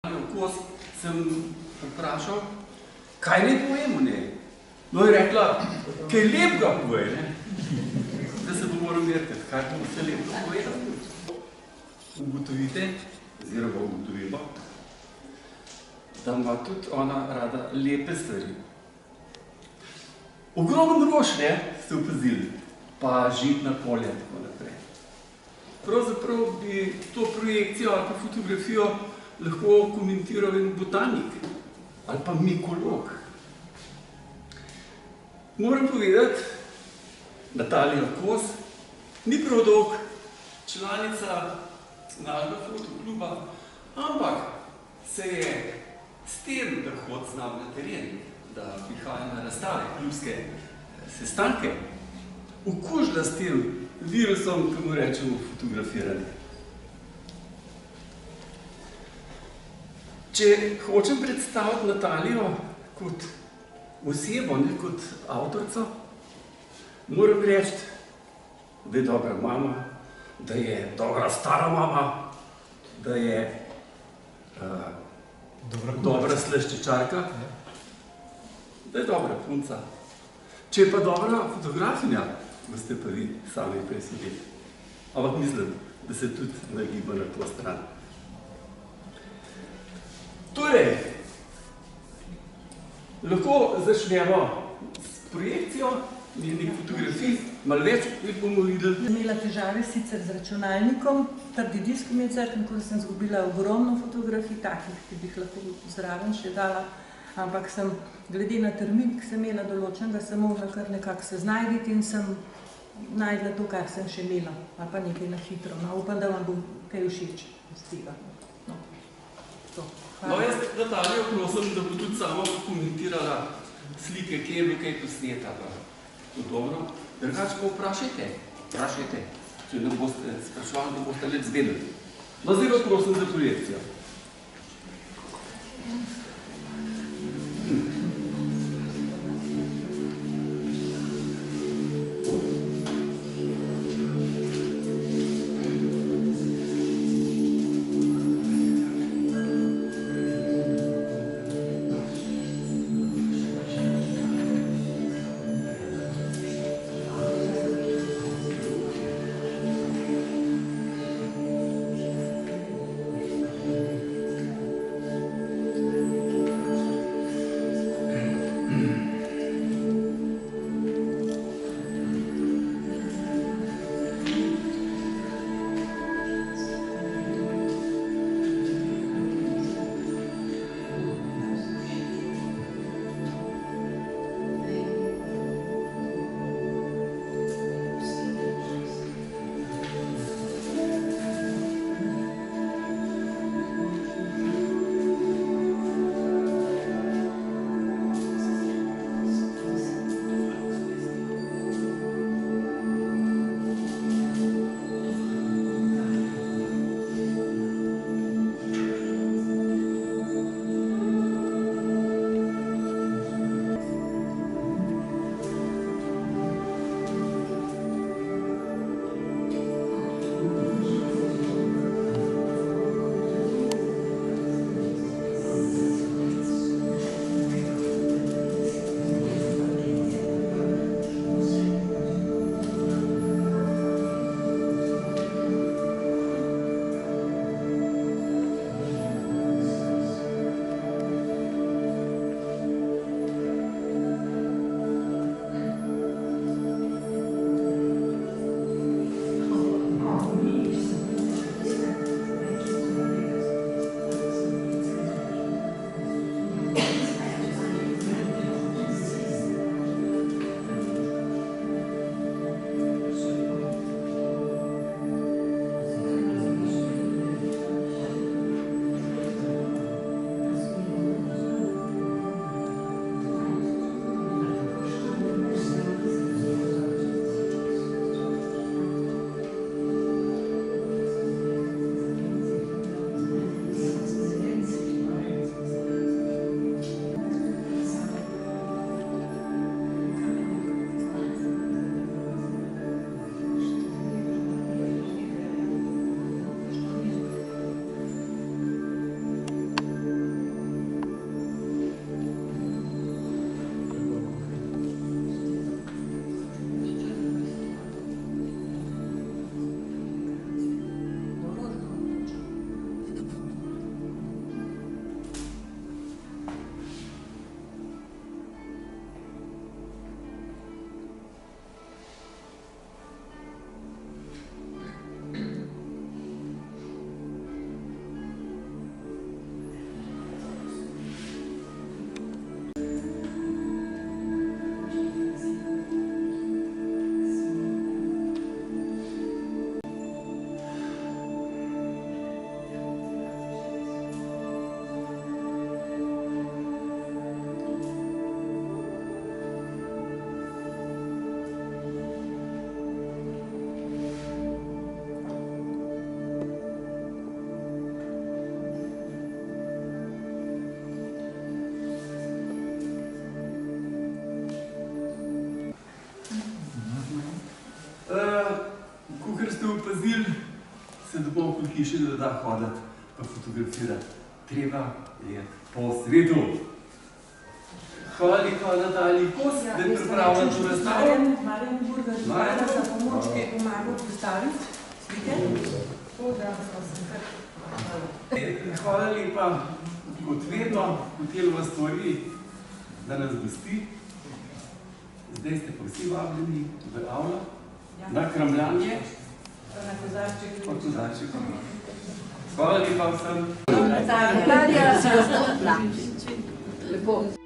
Kos sem vprašal, kaj naj povem o njej. No je rekla, kaj lepega povej, ne? Da se bo moral merkati, kaj bomo vse lepega povedali. Ugotovite, oziroma ugotovimo, da ima tudi ona rada lepe stvari. Ogromen rož, ne, ste opazili, pa žitna polja, tako naprej. Pravzaprav bi to projekcijo ali pa fotografijo lahko komentiral en botanik ali pa mikolog. Moram povedati, Natalija Kos ni prav dolg članica našega fotokluba, ampak se je s tem, da hod z nami na teren, da prihaja na razstave, klubske sestanke, okužila s tem virusom, ki mu rečemo fotografiranje. Če hočem predstaviti Natalijo kot osebo, ne kot avtorico, moram reči, da je dobra mama, da je dobra stara mama, da je dobra slaščičarka, da je dobra punca. Če je pa dobra fotografinja, boste pa vi sami presodili. Ampak mislim, da se tudi nagiba na to stran. Torej, lahko začnemo s projekcijo njenih fotografij, malo več bomo videli. Imela težave sicer z računalnikom, trdi disk mi je crkven, ko sem zgubila ogromno fotografij, takih, ki bi jih lahko zraven še dala, ampak sem, glede na termin, ki sem imela določenega, sem mogla kar nekako se znajditi in sem najdla to, kar sem še imela, ali pa nekaj na hitro. No, upam, da vam bo kaj všeč iz tega. No, to. No, jaz Natalijo prosim, da bo tudi sama komentirala slike, kje je bilo kaj posneta. Dobro. Drugače pa vprašajte. Če ne boste sprašvali, da boste leč zvedeli. No, zdaj pa prosim za projekcijo. hiši ne da hoditi pa fotografirati. Treba je po svetu. Hvala lepa Nataliji Kos, da je pripravila to razstavo. Marjan Burger, hvala za pomoč, ki je pomagal postaviti slike. Hvala lepa, kot vedno, hotelu vas stvari, da nas gosti. Zdaj ste pa vsi vabljeni v avlo, na kramljanje. Na kozarček. Hvala lepa vsem. Natalija, si gospod Lepo.